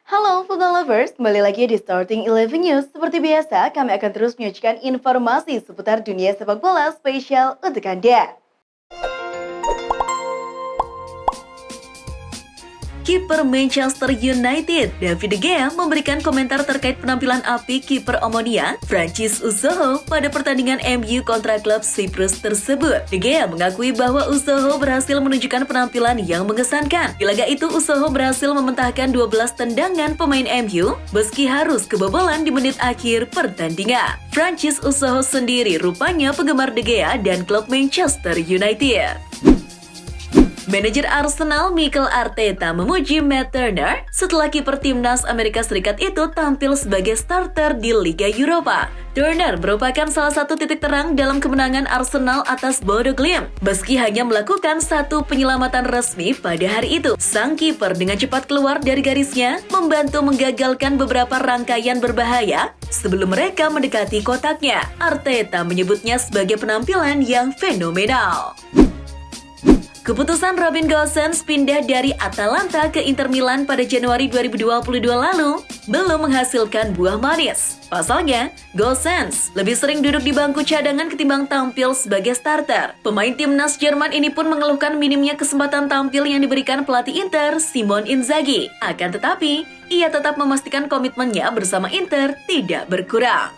Halo football lovers, kembali lagi di Starting 11 News. Seperti biasa, kami akan terus menyajikan informasi seputar dunia sepak bola spesial untuk Anda. Kiper Manchester United, David De Gea memberikan komentar terkait penampilan apik kiper Omonia, Francis Uzoho pada pertandingan MU kontra klub Cyprus tersebut. De Gea mengakui bahwa Uzoho berhasil menunjukkan penampilan yang mengesankan. Di laga itu, Uzoho berhasil mementahkan 12 tendangan pemain MU meski harus kebobolan di menit akhir pertandingan. Francis Uzoho sendiri rupanya penggemar De Gea dan klub Manchester United. Manajer Arsenal Mikel Arteta memuji Matt Turner setelah kiper timnas Amerika Serikat itu tampil sebagai starter di Liga Eropa. Turner merupakan salah satu titik terang dalam kemenangan Arsenal atas Bodo Glimt. Meski hanya melakukan satu penyelamatan resmi pada hari itu, sang kiper dengan cepat keluar dari garisnya, membantu menggagalkan beberapa rangkaian berbahaya sebelum mereka mendekati kotaknya. Arteta menyebutnya sebagai penampilan yang fenomenal. Keputusan Robin Gosens pindah dari Atalanta ke Inter Milan pada Januari 2022 lalu belum menghasilkan buah manis. Pasalnya, Gosens lebih sering duduk di bangku cadangan ketimbang tampil sebagai starter. Pemain timnas Jerman ini pun mengeluhkan minimnya kesempatan tampil yang diberikan pelatih Inter, Simone Inzaghi. Akan tetapi, ia tetap memastikan komitmennya bersama Inter tidak berkurang.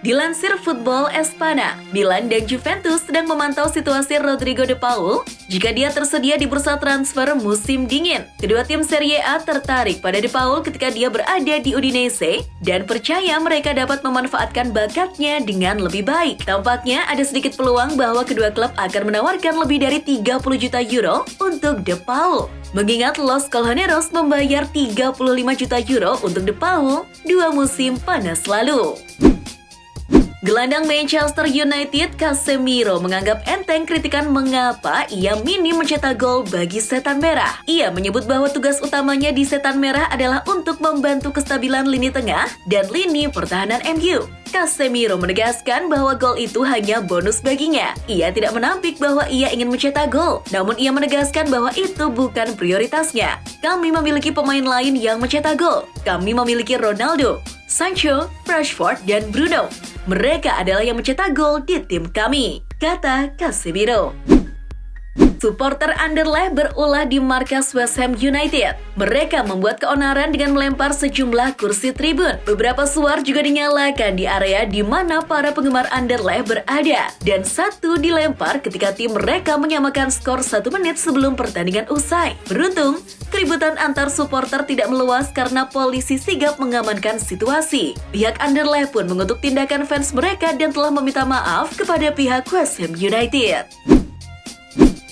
Dilansir Football Espana, Milan dan Juventus sedang memantau situasi Rodrigo de Paul jika dia tersedia di bursa transfer musim dingin. Kedua tim Serie A tertarik pada de Paul ketika dia berada di Udinese dan percaya mereka dapat memanfaatkan bakatnya dengan lebih baik. Tampaknya ada sedikit peluang bahwa kedua klub akan menawarkan lebih dari 30 juta euro untuk de Paul. Mengingat Los Colchoneros membayar 35 juta euro untuk de Paul 2 musim panas lalu. Gelandang Manchester United Casemiro menganggap enteng kritikan mengapa ia minim mencetak gol bagi Setan Merah. Ia menyebut bahwa tugas utamanya di Setan Merah adalah untuk membantu kestabilan lini tengah dan lini pertahanan MU. Casemiro menegaskan bahwa gol itu hanya bonus baginya. Ia tidak menampik bahwa ia ingin mencetak gol, namun ia menegaskan bahwa itu bukan prioritasnya. Kami memiliki pemain lain yang mencetak gol. Kami memiliki Ronaldo, Sancho, Rashford, dan Bruno. Mereka adalah yang mencetak gol di tim kami, kata Casemiro. Supporter Anderlecht berulah di markas West Ham United. Mereka membuat keonaran dengan melempar sejumlah kursi tribun. Beberapa suar juga dinyalakan di area di mana para penggemar Anderlecht berada. Dan satu dilempar ketika tim mereka menyamakan skor 1 menit sebelum pertandingan usai. Beruntung, keributan antar supporter tidak meluas karena polisi sigap mengamankan situasi. Pihak Anderlecht pun mengutuk tindakan fans mereka dan telah meminta maaf kepada pihak West Ham United.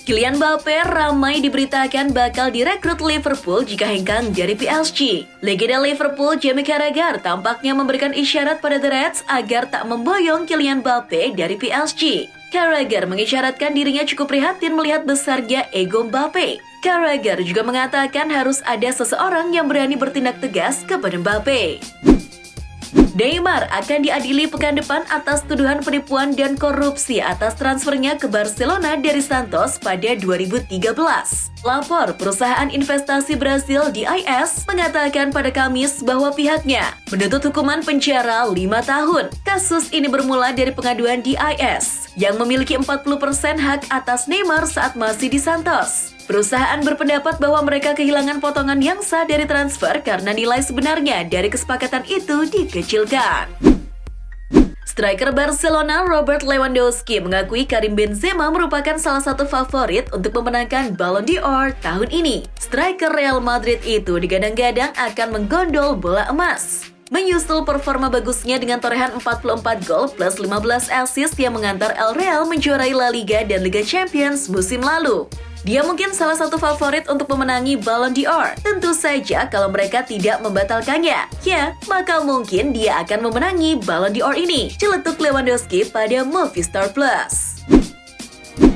Kylian Mbappe ramai diberitakan bakal direkrut Liverpool jika hengkang dari PSG. Legenda Liverpool Jamie Carragher tampaknya memberikan isyarat pada The Reds agar tak memboyong Kylian Mbappe dari PSG. Carragher mengisyaratkan dirinya cukup prihatin melihat besarnya ego Mbappe. Carragher juga mengatakan harus ada seseorang yang berani bertindak tegas kepada Mbappe. Neymar akan diadili pekan depan atas tuduhan penipuan dan korupsi atas transfernya ke Barcelona dari Santos pada 2013. Lapor perusahaan investasi Brasil DIS mengatakan pada Kamis bahwa pihaknya menuntut hukuman penjara 5 tahun. Kasus ini bermula dari pengaduan DIS yang memiliki 40% hak atas Neymar saat masih di Santos. Perusahaan berpendapat bahwa mereka kehilangan potongan yang sah dari transfer karena nilai sebenarnya dari kesepakatan itu dikecilkan. Striker Barcelona Robert Lewandowski mengakui Karim Benzema merupakan salah satu favorit untuk memenangkan Ballon d'Or tahun ini. Striker Real Madrid itu digadang-gadang akan menggondol bola emas. Menyusul performa bagusnya dengan torehan 44 gol plus 15 assist yang mengantar El Real menjuarai La Liga dan Liga Champions musim lalu. Dia mungkin salah satu favorit untuk memenangi Ballon d'Or. Tentu saja kalau mereka tidak membatalkannya. Ya, maka mungkin dia akan memenangi Ballon d'Or ini. Celetuk Lewandowski pada Movistar Plus.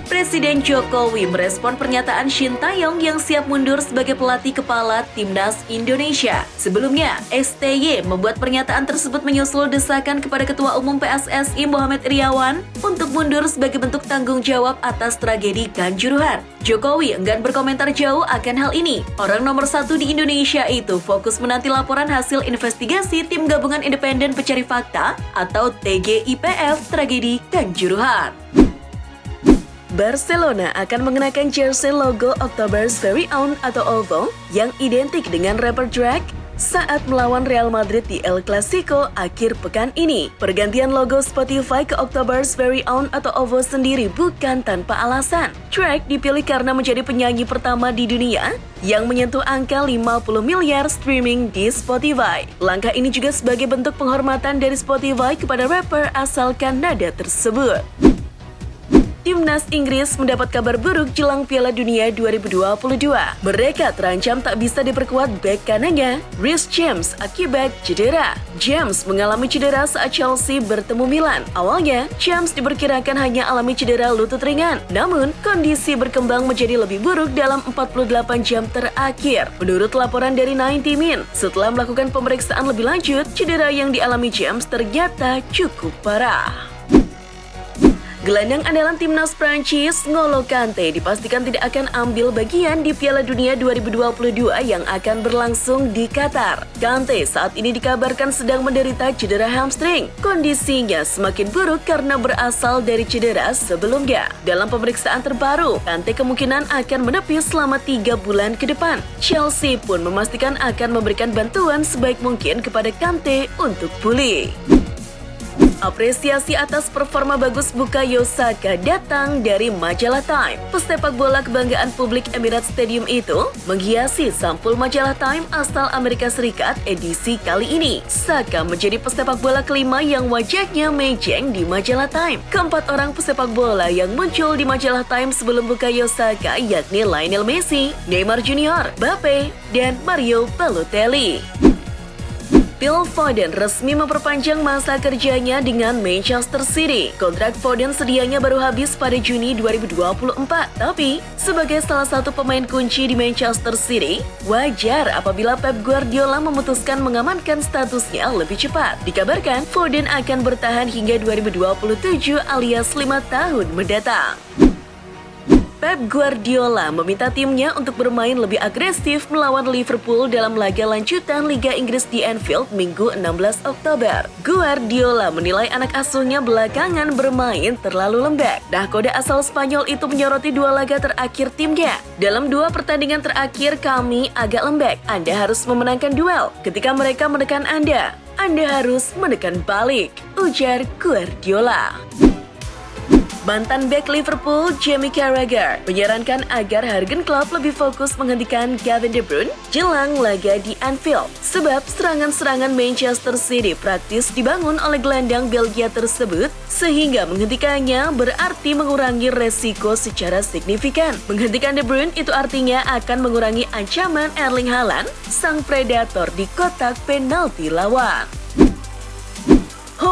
Presiden Jokowi merespon pernyataan Shin Taeyong yang siap mundur sebagai pelatih kepala Timnas Indonesia. Sebelumnya, STY membuat pernyataan tersebut menyusul desakan kepada Ketua Umum PSSI Muhammad Iryawan untuk mundur sebagai bentuk tanggung jawab atas tragedi Kanjuruhan. Jokowi enggan berkomentar jauh akan hal ini. Orang nomor 1 di Indonesia itu fokus menanti laporan hasil investigasi Tim Gabungan Independen Pencari Fakta atau TGIPF tragedi Kanjuruhan. Barcelona akan mengenakan jersey logo October's Very Own atau OVO yang identik dengan rapper Drake saat melawan Real Madrid di El Clasico akhir pekan ini. Pergantian logo Spotify ke October's Very Own atau OVO sendiri bukan tanpa alasan. Drake dipilih karena menjadi penyanyi pertama di dunia yang menyentuh angka 50 miliar streaming di Spotify. Langkah ini juga sebagai bentuk penghormatan dari Spotify kepada rapper asal Kanada tersebut. Timnas Inggris mendapat kabar buruk jelang Piala Dunia 2022. Mereka terancam tak bisa diperkuat bek kanannya, Reece James, akibat cedera. James mengalami cedera saat Chelsea bertemu Milan. Awalnya, James diperkirakan hanya alami cedera lutut ringan. Namun, kondisi berkembang menjadi lebih buruk dalam 48 jam terakhir. Menurut laporan dari 90 Min, setelah melakukan pemeriksaan lebih lanjut, cedera yang dialami James ternyata cukup parah. Gelandang andalan timnas Prancis, N'Golo Kante, dipastikan tidak akan ambil bagian di Piala Dunia 2022 yang akan berlangsung di Qatar. Kante saat ini dikabarkan sedang menderita cedera hamstring. Kondisinya semakin buruk karena berasal dari cedera sebelumnya. Dalam pemeriksaan terbaru, Kante kemungkinan akan menepis selama 3 bulan ke depan. Chelsea pun memastikan akan memberikan bantuan sebaik mungkin kepada Kante untuk pulih. Apresiasi atas performa bagus Bukayo Saka datang dari majalah Time. Pesepak bola kebanggaan publik Emirates Stadium itu menghiasi sampul majalah Time asal Amerika Serikat edisi kali ini. Saka menjadi pesepak bola kelima yang wajahnya mejeng di majalah Time. Keempat orang pesepak bola yang muncul di majalah Time sebelum Bukayo Saka yakni Lionel Messi, Neymar Jr., Mbappe, dan Mario Balotelli. Phil Foden resmi memperpanjang masa kerjanya dengan Manchester City. Kontrak Foden sedianya baru habis pada Juni 2024. Tapi, sebagai salah satu pemain kunci di Manchester City, wajar apabila Pep Guardiola memutuskan mengamankan statusnya lebih cepat. Dikabarkan, Foden akan bertahan hingga 2027 alias 5 tahun mendatang. Pep Guardiola meminta timnya untuk bermain lebih agresif melawan Liverpool dalam laga lanjutan Liga Inggris di Anfield Minggu 16 Oktober. Guardiola menilai anak asuhnya belakangan bermain terlalu lembek. Nahkoda asal Spanyol itu menyoroti 2 laga terakhir timnya. Dalam 2 pertandingan terakhir kami agak lembek. Anda harus memenangkan duel. Ketika mereka menekan Anda harus menekan balik, ujar Guardiola. Mantan bek Liverpool, Jamie Carragher, menyarankan agar Jurgen Klopp lebih fokus menghentikan Kevin De Bruyne jelang laga di Anfield. Sebab serangan-serangan Manchester City praktis dibangun oleh gelandang Belgia tersebut, sehingga menghentikannya berarti mengurangi resiko secara signifikan. Menghentikan De Bruyne itu artinya akan mengurangi ancaman Erling Haaland, sang predator di kotak penalti lawan.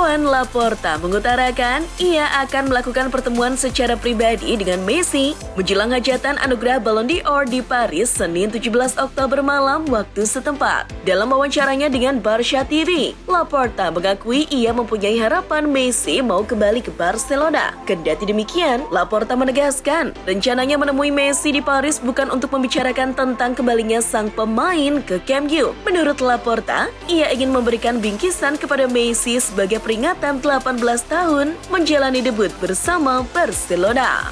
Joan Laporta mengutarakan ia akan melakukan pertemuan secara pribadi dengan Messi menjelang hajatan anugerah Ballon d'Or di Paris Senin 17 Oktober malam waktu setempat. Dalam wawancaranya dengan Barca TV, Laporta mengakui ia mempunyai harapan Messi mau kembali ke Barcelona. Kendati demikian, Laporta menegaskan rencananya menemui Messi di Paris bukan untuk membicarakan tentang kembalinya sang pemain ke Camp Nou. Menurut Laporta, ia ingin memberikan bingkisan kepada Messi sebagai peringatan 18 tahun menjalani debut bersama Barcelona.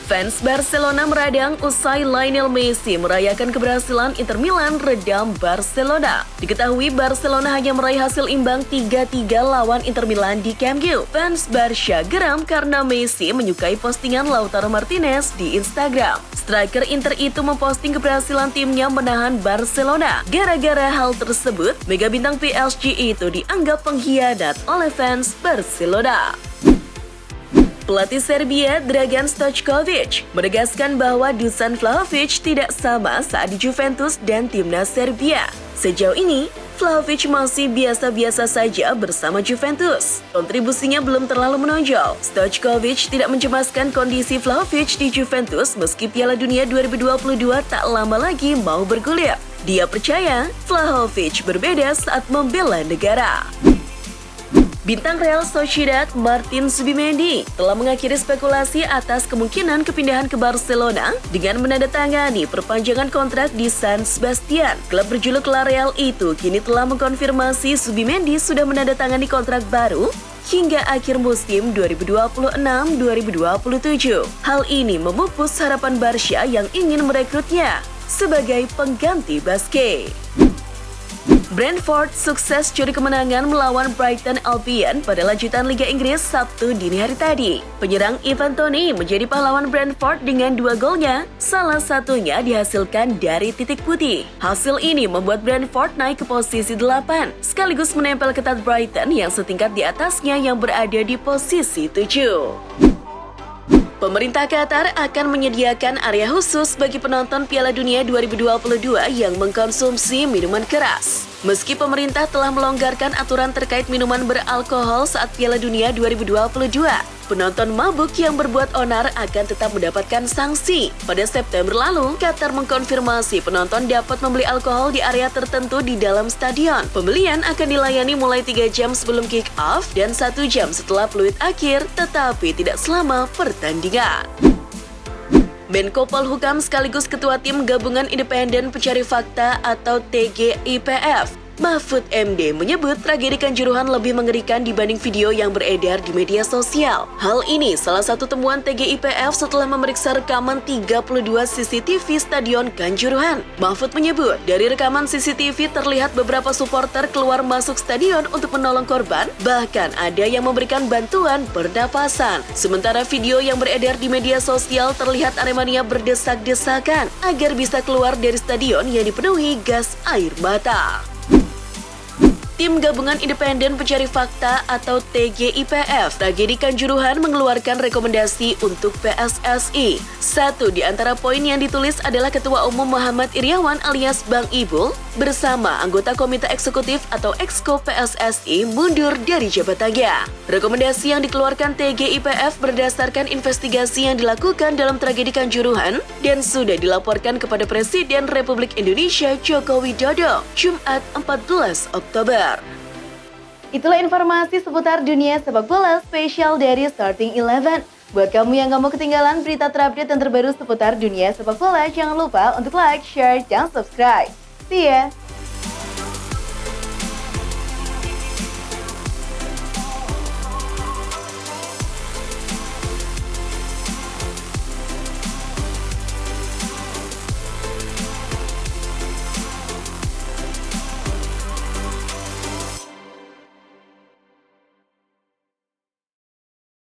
Fans Barcelona meradang usai Lionel Messi merayakan keberhasilan Inter Milan redam Barcelona. Diketahui Barcelona hanya meraih hasil imbang 3-3 lawan Inter Milan di Camp Nou. Fans Barca geram karena Messi menyukai postingan Lautaro Martinez di Instagram. Striker Inter itu memposting keberhasilan timnya menahan Barcelona. Gara-gara hal tersebut, mega bintang PSG itu dianggap pengkhianat oleh fans Barcelona. Pelatih Serbia Dragan Stojkovic menegaskan bahwa Dusan Vlahovic tidak sama saat di Juventus dan timnas Serbia. Sejauh ini, Vlahovic masih biasa-biasa saja bersama Juventus. Kontribusinya belum terlalu menonjol. Stojkovic tidak mencemaskan kondisi Vlahovic di Juventus meski Piala Dunia 2022 tak lama lagi mau bergulir. Dia percaya Vlahovic berbeda saat membela negara. Bintang Real Sociedad Martin Zubimendi telah mengakhiri spekulasi atas kemungkinan kepindahan ke Barcelona dengan menandatangani perpanjangan kontrak di San Sebastian. Klub berjuluk La Real itu kini telah mengkonfirmasi Zubimendi sudah menandatangani kontrak baru hingga akhir musim 2026-2027. Hal ini memupus harapan Barca yang ingin merekrutnya sebagai pengganti Basque. Brentford sukses curi kemenangan melawan Brighton Albion pada lanjutan Liga Inggris Sabtu dini hari tadi. Penyerang Ivan Toney menjadi pahlawan Brentford dengan 2 golnya, salah satunya dihasilkan dari titik putih. Hasil ini membuat Brentford naik ke posisi 8, sekaligus menempel ketat Brighton yang setingkat di atasnya yang berada di posisi 7. Pemerintah Qatar akan menyediakan area khusus bagi penonton Piala Dunia 2022 yang mengkonsumsi minuman keras. Meski pemerintah telah melonggarkan aturan terkait minuman beralkohol saat Piala Dunia 2022, penonton mabuk yang berbuat onar akan tetap mendapatkan sanksi. Pada September lalu, Qatar mengkonfirmasi penonton dapat membeli alkohol di area tertentu di dalam stadion. Pembelian akan dilayani mulai 3 jam sebelum kick-off dan 1 jam setelah peluit akhir, tetapi tidak selama pertandingan. Menko Polhukam sekaligus Ketua Tim Gabungan Independen Pencari Fakta atau TGIPF, Mahfud MD menyebut tragedi Kanjuruhan lebih mengerikan dibanding video yang beredar di media sosial. Hal ini salah satu temuan TGIPF setelah memeriksa rekaman 32 CCTV Stadion Kanjuruhan. Mahfud menyebut dari rekaman CCTV terlihat beberapa supporter keluar masuk stadion untuk menolong korban, bahkan ada yang memberikan bantuan pernapasan. Sementara video yang beredar di media sosial terlihat Aremania berdesak-desakan agar bisa keluar dari stadion yang dipenuhi gas air mata. Tim Gabungan Independen Pencari Fakta atau TGIPF tragedi Kanjuruhan mengeluarkan rekomendasi untuk PSSI. Satu di antara poin yang ditulis adalah Ketua Umum Muhammad Iriawan alias Bang Ibul bersama anggota Komite Eksekutif atau Exco PSSI mundur dari jabatannya. Rekomendasi yang dikeluarkan TGIPF berdasarkan investigasi yang dilakukan dalam tragedi Kanjuruhan dan sudah dilaporkan kepada Presiden Republik Indonesia Joko Widodo Jumat 14 Oktober. Itulah informasi seputar dunia sepak bola spesial dari Starting 11. Buat kamu yang gak mau ketinggalan berita terupdate dan terbaru seputar dunia sepak bola, jangan lupa untuk like, share, dan subscribe. See ya!